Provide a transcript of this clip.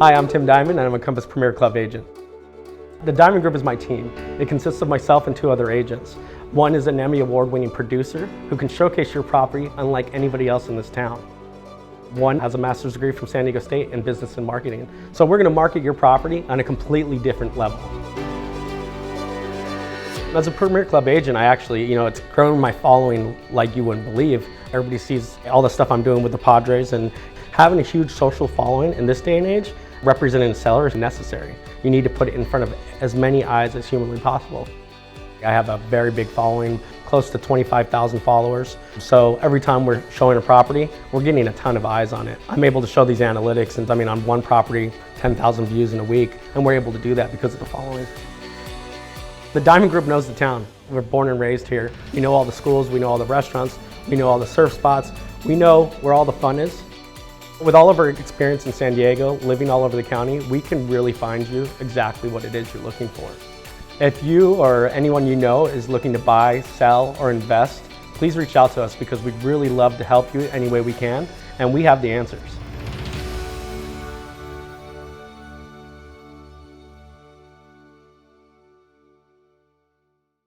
Hi, I'm Tim Diamond and I'm a Compass Premier Club agent. The Diamond Group is my team. It consists of myself and 2 other agents. One is an Emmy Award-winning producer who can showcase your property unlike anybody else in this town. One has a master's degree from San Diego State in business and marketing. So we're going to market your property on a completely different level. As a Premier Club agent, I actually, it's grown my following like you wouldn't believe. Everybody sees all the stuff I'm doing with the Padres, and having a huge social following in this day and age, representing a seller is necessary. You need to put it in front of as many eyes as humanly possible. I have a very big following, close to 25,000 followers. So every time we're showing a property, we're getting a ton of eyes on it. I'm able to show these analytics, and on one property, 10,000 views in a week, and we're able to do that because of the following. The Diamond Group knows the town. We're born and raised here. We know all the schools, we know all the restaurants, we know all the surf spots, we know where all the fun is. With all of our experience in San Diego, living all over the county, we can really find you exactly what it is you're looking for. If you or anyone you know is looking to buy, sell, or invest, please reach out to us because we'd really love to help you any way we can, and we have the answers.